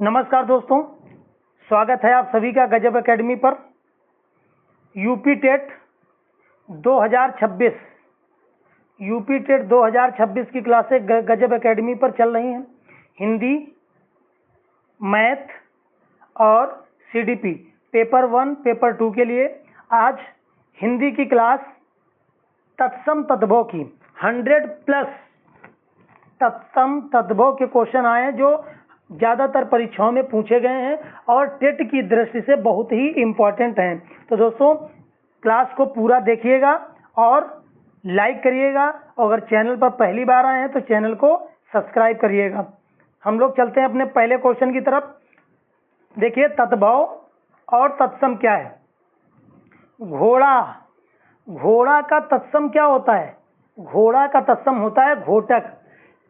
नमस्कार दोस्तों, स्वागत है आप सभी का गजब एकेडमी पर। यूपी टेट 2026 की क्लासें गजब एकेडमी पर चल रही हैं। हिंदी, मैथ और सीडीपी पेपर 1 पेपर 2 के लिए आज हिंदी की क्लास तत्सम तद्भव की 100+ तत्सम तद्भव के क्वेश्चन आए हैं जो ज़्यादातर परीक्षाओं में पूछे गए हैं और टेट की दृष्टि से बहुत ही इम्पोर्टेंट हैं। तो दोस्तों, क्लास को पूरा देखिएगा और लाइक करिएगा, और अगर चैनल पर पहली बार आए हैं तो चैनल को सब्सक्राइब करिएगा। हम लोग चलते हैं अपने पहले क्वेश्चन की तरफ। देखिए, तद्भव और तत्सम क्या है। घोड़ा का तत्सम क्या होता है? घोड़ा का तत्सम होता है घोटक।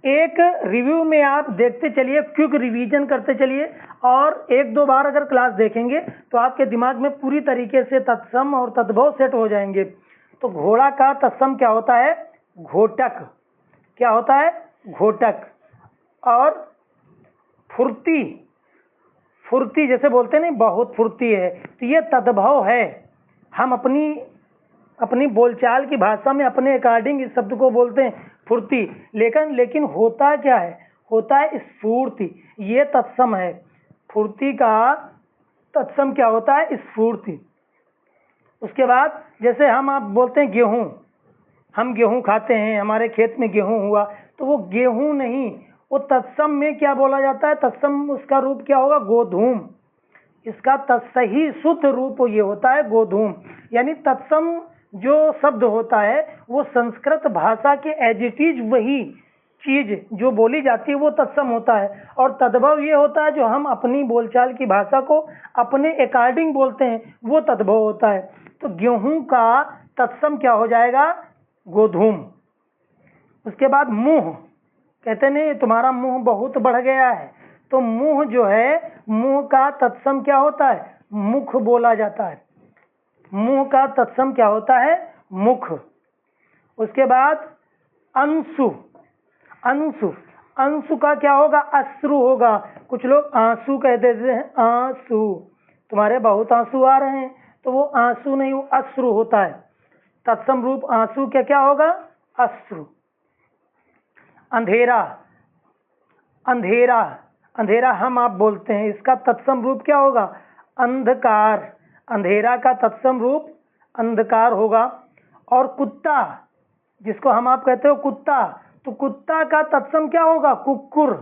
एक रिव्यू में आप देखते चलिए, क्विक रिवीजन करते चलिए, और 1-2 बार अगर क्लास देखेंगे तो आपके दिमाग में पूरी तरीके से तत्सम और तद्भव सेट हो जाएंगे। तो घोड़ा का तत्सम क्या होता है? घोटक। क्या होता है? घोटक। और फुर्ती जैसे बोलते हैं नहीं, बहुत फुर्ती है, तो ये तद्भव है। हम अपनी बोलचाल की भाषा में अपने अकॉर्डिंग इस शब्द को बोलते हैं फुर्ती, लेकिन होता क्या है? होता है स्फूर्ति। ये तत्सम है। फुर्ती का तत्सम क्या होता है? स्फूर्ति। उसके बाद जैसे आप बोलते हैं गेहूं, हम गेहूं खाते हैं, हमारे खेत में गेहूं हुआ, तो वो गेहूं नहीं, वो तत्सम में क्या बोला जाता है? तत्सम उसका रूप क्या होगा? गोधूम। इसका सही शुद्ध रूप ये होता है गोधूम। यानी तत्सम जो शब्द होता है वो संस्कृत भाषा के एज इट इज वही चीज जो बोली जाती है वो तत्सम होता है। और तद्भव ये होता है जो हम अपनी बोलचाल की भाषा को अपने अकॉर्डिंग बोलते हैं, वो तद्भव होता है। तो गेहूं का तत्सम क्या हो जाएगा? गोधूम। उसके बाद मुंह, कहते नहीं तुम्हारा मुंह बहुत बढ़ गया है, तो मुंह जो है, मुंह का तत्सम क्या होता है? मुख बोला जाता है। मुंह का तत्सम क्या होता है? मुख। उसके बाद अंशु का क्या होगा? अश्रु होगा। कुछ लोग आंसू कह देते हैं, आंसू, तुम्हारे बहुत आंसू आ रहे हैं, तो वो आंसू नहीं, वो अश्रु होता है। तत्सम रूप आंसू क्या होगा? अश्रु। अंधेरा हम आप बोलते हैं, इसका तत्सम रूप क्या होगा? अंधकार। अंधेरा का तत्सम रूप अंधकार होगा। और कुत्ता, जिसको हम आप कहते हो कुत्ता, तो कुत्ता का तत्सम क्या होगा? कुक्कुर।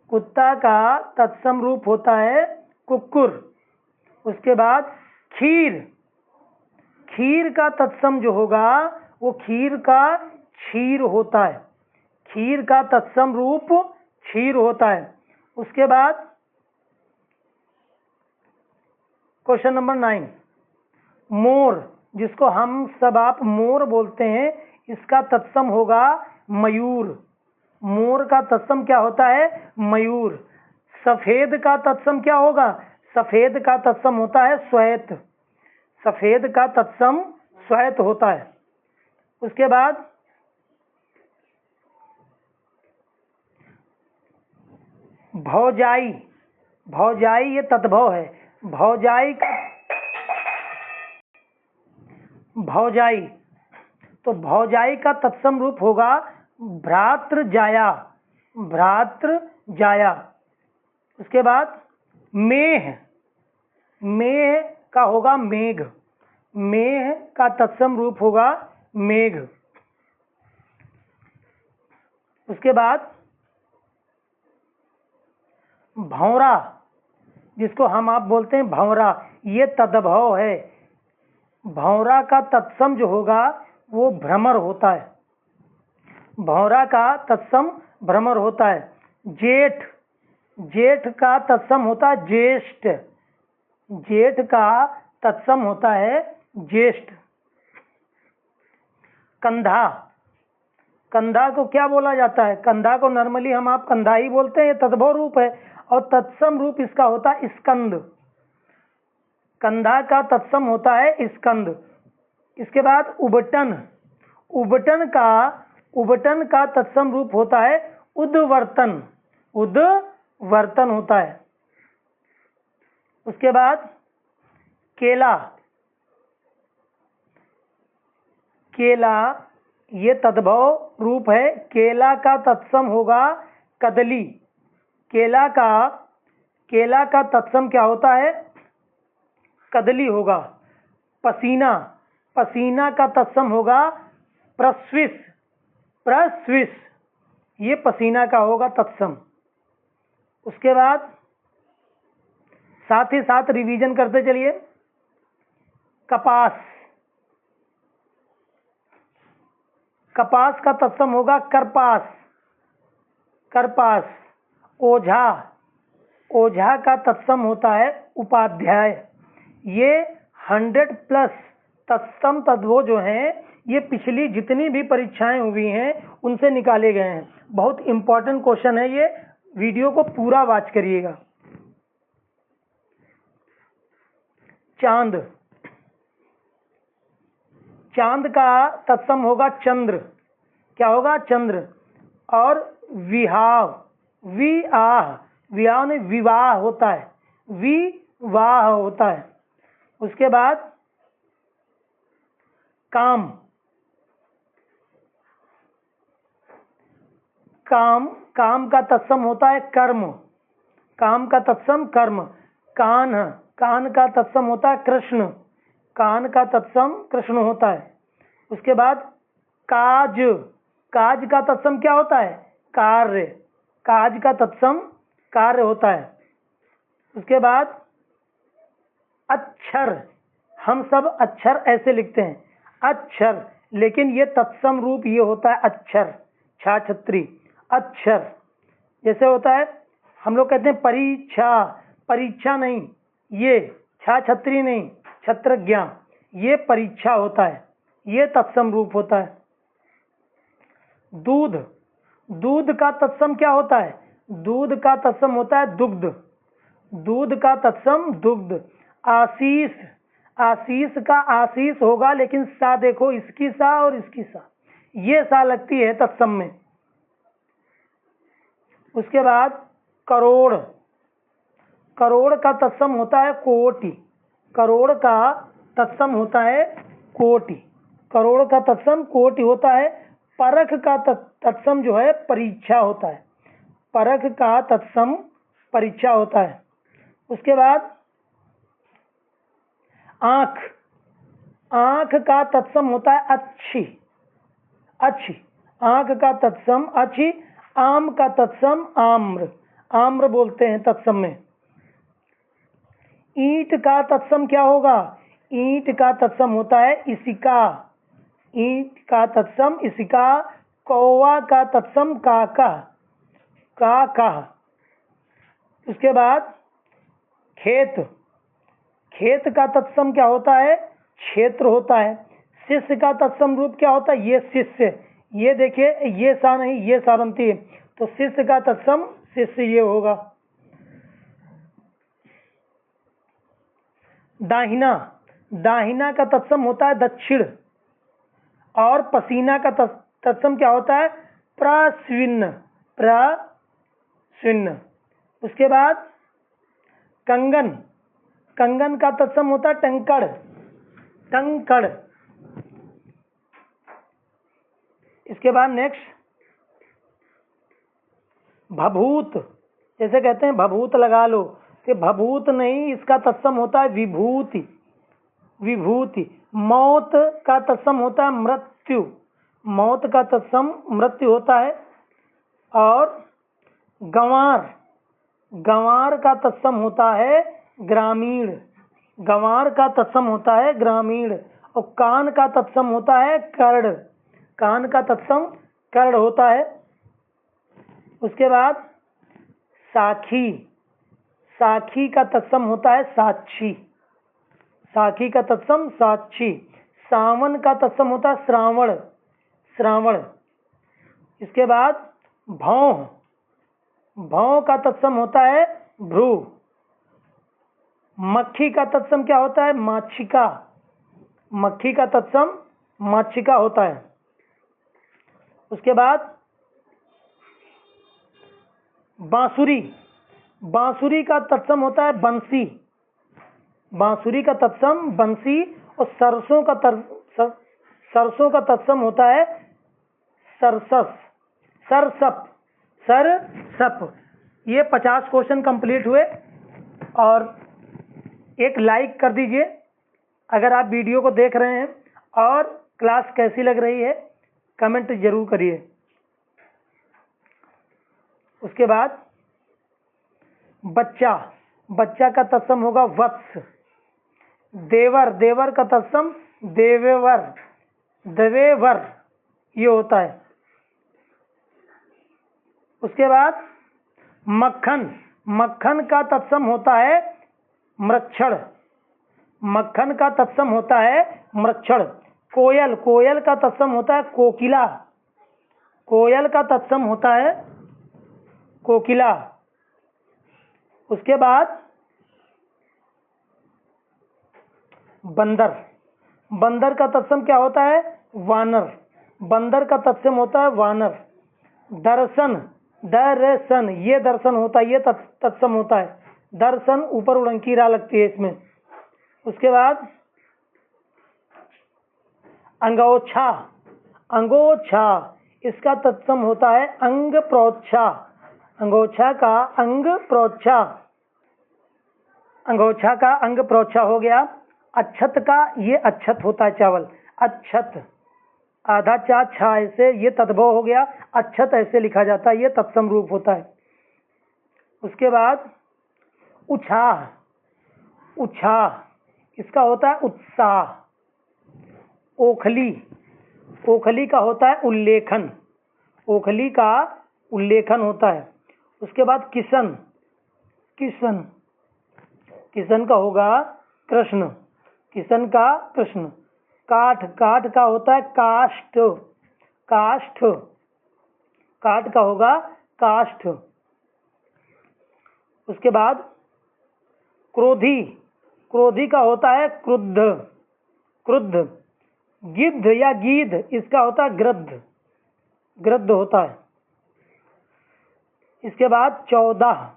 कुत्ता का तत्सम रूप होता है कुक्कुर। उसके बाद खीर का तत्सम जो होगा वो खीर का क्षीर होता है। खीर का तत्सम रूप क्षीर होता है। उसके बाद क्वेश्चन नंबर 9, मोर, जिसको हम सब आप मोर बोलते हैं, इसका तत्सम होगा मयूर। मोर का तत्सम क्या होता है? मयूर। सफेद का तत्सम क्या होगा? सफेद का तत्सम होता है श्वेत। सफेद का तत्सम श्वेत होता है। उसके बाद भौजाई ये तद्भव है। भौजाई, तो भौजाई का तत्सम रूप होगा भ्रातृजाया। उसके बाद मेह का होगा मेघ। मेह का तत्सम रूप होगा मेघ। उसके बाद भौरा, जिसको हम आप बोलते हैं भौरा, ये तद्भव है। भौरा का तत्सम जो होगा वो भ्रमर होता है। भौरा का तत्सम भ्रमर होता है। जेठ का तत्सम होता है ज्येष्ठ। जेठ का तत्सम होता है ज्येष्ठ। कंधा को क्या बोला जाता है? कंधा को नॉर्मली हम आप कंधा ही बोलते हैं, ये तद्भव रूप है। और तत्सम रूप इसका होता है स्कंद। कंधा का तत्सम होता है स्कंद। इसके बाद उबटन का तत्सम रूप होता है उद्वर्तन। उद्वर्तन होता है। उसके बाद केला, केला ये तद्भव रूप है। केला का तत्सम होगा कदली। केला का तत्सम क्या होता है? कदली होगा। पसीना, पसीना का तत्सम होगा प्रस्विस। प्रस्विस ये पसीना का होगा तत्सम। उसके बाद साथ ही साथ रिवीजन करते चलिए। कपास, कपास का तत्सम होगा करपास। करपास। ओझा, ओझा का तत्सम होता है उपाध्याय। ये 100+ तत्सम तद्भव जो हैं ये पिछली जितनी भी परीक्षाएं हुई हैं उनसे निकाले गए हैं। बहुत इंपॉर्टेंट क्वेश्चन है ये, वीडियो को पूरा वॉच करिएगा। चांद, चांद का तत्सम होगा चंद्र। क्या होगा? चंद्र। और विहाव, विआह, विवाह में विवाह होता है, विवाह होता है। उसके बाद काम, काम, काम का तत्सम होता है कर्म। काम का तत्सम कर्म। कान, कान का तत्सम होता है कृष्ण। कान का तत्सम कृष्ण होता है। उसके बाद काज, काज का तत्सम क्या होता है? कार्य। काज का तत्सम कार्य होता है। उसके बाद अक्षर, हम सब अक्षर ऐसे लिखते हैं अक्षर, लेकिन ये तत्सम रूप ये होता है अक्षर, छाछत्री। अक्षर जैसे होता है, हम लोग कहते हैं परीक्षा, परीक्षा नहीं, ये छाछत्री नहीं, छत्रज्ञा, ये परीक्षा होता है, ये तत्सम रूप होता है। दूध, दूध का तत्सम क्या होता है? दूध का तत्सम होता है दुग्ध। दूध का तत्सम दुग्ध। आशीष, आशीष का आशीष होगा, लेकिन सा देखो, इसकी सा और इसकी सा, ये सा लगती है तत्सम में। उसके बाद करोड़, करोड़ का तत्सम होता है कोटि। करोड़ का तत्सम होता है कोटि। करोड़ का तत्सम कोटि होता है। परख का तत्सम जो है परीक्षा होता है। परख का तत्सम परीक्षा होता है। उसके बाद आंख, आंख का तत्सम होता है अच्छी। अच्छी, आंख का तत्सम अच्छी। आम का तत्सम आम्र, आम्र बोलते हैं तत्सम में। ईंट का तत्सम क्या होगा? ईंट का तत्सम होता है इसिका। ईंट का तत्सम इसिका। कौवा का तत्सम काका, काका। उसके बाद खेत, खेत का तत्सम क्या होता है? क्षेत्र होता है। शिष्य का तत्सम रूप क्या होता है? ये शिष्य, ये देखिए, ये सा नहीं, ये सा बनती है, तो शिष्य का तत्सम शिष्य ये होगा। दाहिना, दाहिना का तत्सम होता है दक्षिण। और पसीना का तत्सम क्या होता है? प्रस्विन्न, प्रस्विन्न। उसके बाद कंगन, कंगन का तत्सम होता है टंकड़, टंकड़। इसके बाद नेक्स्ट भभूत, जैसे कहते हैं भभूत लगा लो, कि भभूत नहीं, इसका तत्सम होता है विभूति, विभूति। मौत का तत्सम होता है मृत्यु, मौत का तत्सम मृत्यु होता है। और गंवार, गंवार का तत्सम होता है ग्रामीण, गंवार का तत्सम होता है ग्रामीण। और कान का तत्सम होता है कर्ण, कान का तत्सम कर्ण होता है। उसके बाद साखी, साखी का तत्सम होता है साक्षी, साखी का तत्सम साक्षी। सावन का तत्सम होता है श्रावण, श्रावण। इसके बाद भौं, भौं का तत्सम होता है भ्रू। मक्खी का तत्सम क्या होता है? माछिका, मक्खी का तत्सम माछिका होता है। उसके बाद बांसुरी, बांसुरी का तत्सम होता है बंसी, बांसुरी का तत्सम बंसी, और सरसों का तत्सम होता है सरसस, सरसप, सरसप। ये 50 क्वेश्चन कंप्लीट हुए। और एक लाइक कर दीजिए अगर आप वीडियो को देख रहे हैं, और क्लास कैसी लग रही है कमेंट जरूर करिए। उसके बाद बच्चा, बच्चा का तत्सम होगा वत्स। देवर, देवर का तत्सम देवेवर, देवेवर ये होता है। उसके बाद मक्खन, मक्खन का तत्सम होता है मृक्षण, मक्खन का तत्सम होता है मृक्षण। कोयल, कोयल का तत्सम होता है कोकिला, कोयल का तत्सम होता है कोकिला। उसके बाद बंदर, बंदर का तत्सम क्या होता है वानर, बंदर का तत्सम होता है वानर। दर्शन, दर्शन ये दर्शन होता है, ये तत्सम होता है दर्शन, ऊपर उड़ंकी रा लगती है इसमें। उसके बाद अंगोछा, अंगोछा इसका तत्सम होता है अंग प्रोच्छा, अंगोछा का अंग प्रोच्छा, अंगोछा का अंग प्रोच्छा हो गया। अक्षत का ये अक्षत होता है चावल, अक्षत, आधा चा छा ऐसे ये तद्भव हो गया, अक्षत ऐसे लिखा जाता है, ये तत्सम रूप होता है। उसके बाद उछाह, उछाह इसका होता है उत्साह। ओखली, ओखली का होता है उल्लेखन, ओखली का उल्लेखन होता है। उसके बाद किशन, किशन, किशन का होगा कृष्ण, किशन का कृष्ण। काठ, काठ का होता है काष्ठ, काष्ठ, काठ का होगा काष्ठ। उसके बाद क्रोधी, क्रोधी का होता है क्रुद्ध, क्रुद्ध। गिद्ध या गीध इसका होता है गृद्ध, गृद्ध होता है। इसके बाद 14,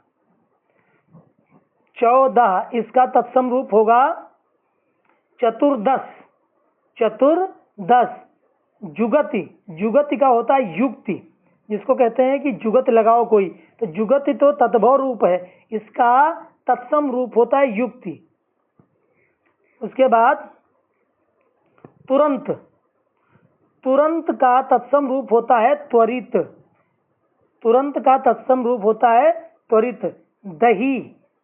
14 इसका तत्सम रूप होगा चतुर्दश, चतुर्दश। जुगति, जुगति का होता है युक्ति, जिसको कहते हैं कि जुगत लगाओ कोई, तो जुगति तो तद्भव रूप है, इसका तत्सम रूप होता है युक्ति। उसके बाद तुरंत, तुरंत का तत्सम रूप होता है त्वरित, तुरंत का तत्सम रूप होता है त्वरित। दही,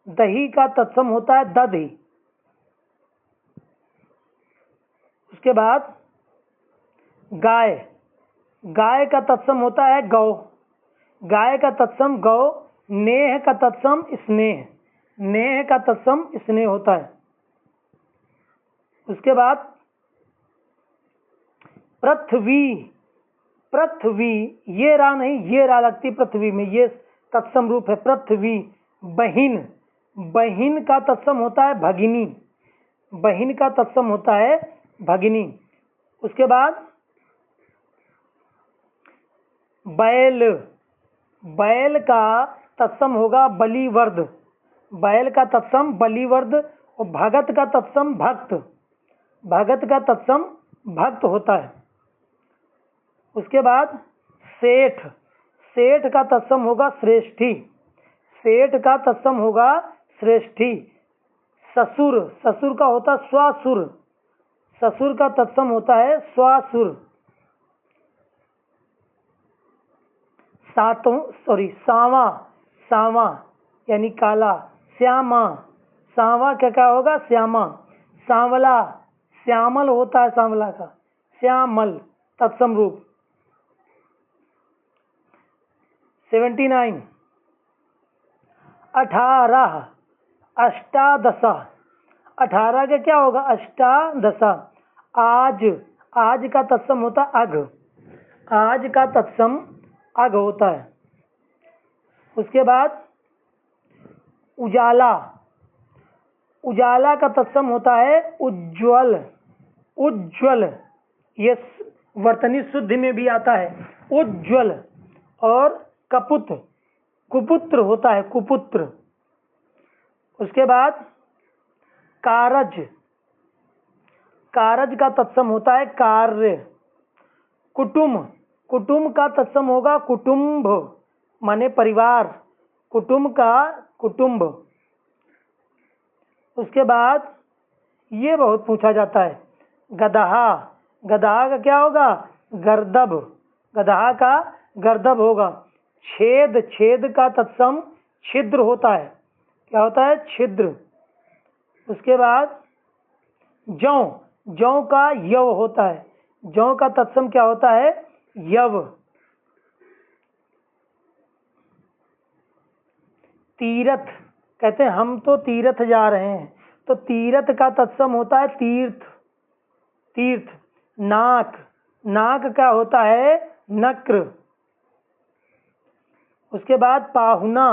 दही का तत्सम होता है दधि। उसके बाद गाय, गाय का तत्सम होता है गौ, गाय का तत्सम गौ। नेह का तत्सम स्नेह, नेह का तत्सम स्नेह होता है। उसके बाद पृथ्वी, पृथ्वी ये रा नहीं ये रा लगती पृथ्वी में, ये तत्सम रूप है पृथ्वी। बहिन, बहिन का तत्सम होता है भगिनी, बहिन का तत्सम होता है भगिनी। उसके बाद बैल, बैल का तत्सम होगा बलिवर्द, बैल का तत्सम बलिवर्द। और भगत का तत्सम भक्त, भगत का तत्सम भक्त होता है। उसके बाद सेठ, सेठ का तत्सम होगा श्रेष्ठी, सेठ का तत्सम होगा श्रेष्ठी। ससुर, ससुर का होता है स्वासुर, ससुर का तत्सम होता है स्वासुर। सावा, सावा यानी काला। श्यामा, सांवा क्या क्या होगा श्यामा। सांवला, श्यामल होता है सांवला का, श्यामल तत्सम रूप। 79 18 अष्टादश, 18 का क्या होगा अष्टादश। आज, आज का तत्सम होता है अघ, आज का तत्सम अघ होता है। उसके बाद उजाला, उजाला का तत्सम होता है उज्ज्वल, उज्ज्वल ये वर्तनी शुद्धि में भी आता है उज्ज्वल। और कपुत, कुपुत्र होता है कुपुत्र। उसके बाद कारज, कारज का तत्सम होता है कार्य। कुटुंब, कुटुंब का तत्सम होगा कुटुंब, माने परिवार, कुटुंब का कुटुंब। उसके बाद ये बहुत पूछा जाता है, गदहा, गदहा का क्या होगा? गर्दभ, गदहा का गर्दभ होगा। छेद, छेद का तत्सम छिद्र होता है, क्या होता है? छिद्र। उसके बाद जौ, जौ का यव होता है, जौ का तत्सम क्या होता है? यव। तीरथ, कहते हैं हम तो तीरथ जा रहे हैं, तो तीरथ का तत्सम होता है तीर्थ, तीर्थ। नाक, नाक का होता है नक्र। उसके बाद पाहुना,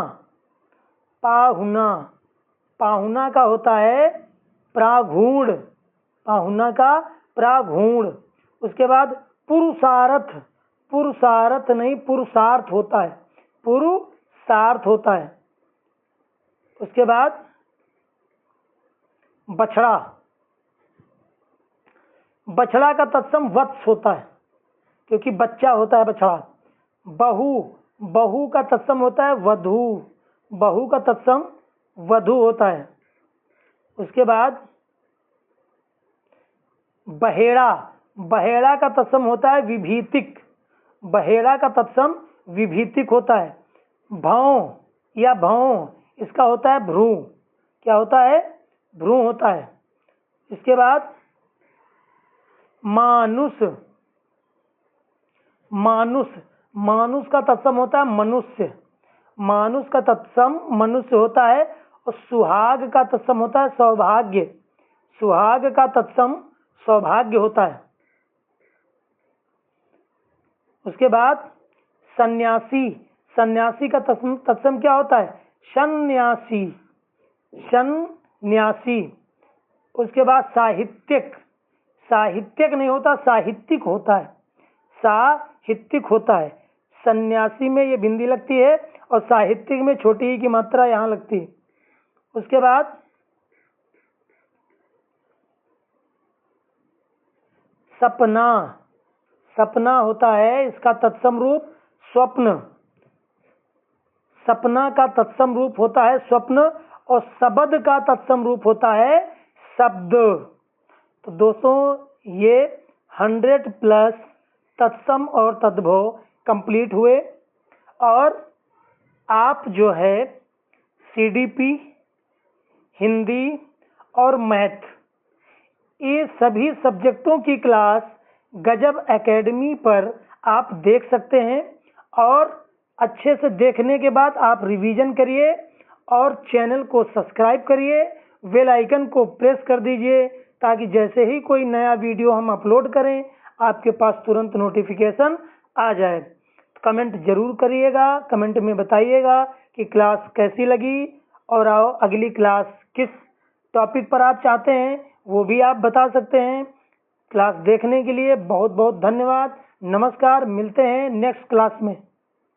पाहुना, पाहुना का होता है प्राघूण, पाहुना का प्राघूण। उसके बाद पुरुषार्थ, पुरुषार्थ नहीं पुरुषार्थ होता है, पुरुषार्थ होता है। उसके बाद बछड़ा, बछड़ा का तत्सम वत्स होता है, क्योंकि बच्चा होता है बछड़ा। बहू, बहू का तत्सम होता है वधू, बहू का तत्सम वधू होता है। उसके बाद बहेड़ा, बहेड़ा का तत्सम होता है विभीतिक, बहेड़ा का तत्सम विभीतिक होता है। भौं या भौं, इसका होता है भ्रू, क्या होता है? भ्रू होता है। इसके बाद मानुष, मानुष, मानुष का तत्सम होता है मनुष्य, मानुष का तत्सम मनुष्य होता है। और सुहाग का तत्सम होता है सौभाग्य, सुहाग का तत्सम सौभाग्य होता है। उसके बाद सन्यासी, सन्यासी का तत्सम क्या होता है? सन्यासी, सन्यासी। उसके बाद साहित्यिक, साहित्यिक नहीं होता साहित्यिक होता है, साहित्यिक होता है। सन्यासी में ये बिंदी लगती है और साहित्यिक में छोटी ही की मात्रा यहाँ लगती है। उसके बाद सपना, सपना होता है, इसका तत्सम रूप स्वप्न, सपना का तत्सम रूप होता है स्वप्न। और शब्द का तत्सम रूप होता है शब्द। तो दोस्तों ये 100+ तत्सम और तद्भव कंप्लीट हुए। और आप जो है CDP, हिंदी और मैथ, ये सभी सब्जेक्टों की क्लास गजब एकेडमी पर आप देख सकते हैं। और अच्छे से देखने के बाद आप रिवीजन करिए और चैनल को सब्सक्राइब करिए, बेल आइकन को प्रेस कर दीजिए, ताकि जैसे ही कोई नया वीडियो हम अपलोड करें आपके पास तुरंत नोटिफिकेशन आ जाए। कमेंट जरूर करिएगा, कमेंट में बताइएगा कि क्लास कैसी लगी और अगली क्लास किस टॉपिक पर आप चाहते हैं वो भी आप बता सकते हैं। क्लास देखने के लिए बहुत बहुत धन्यवाद। नमस्कार, मिलते हैं नेक्स्ट क्लास में।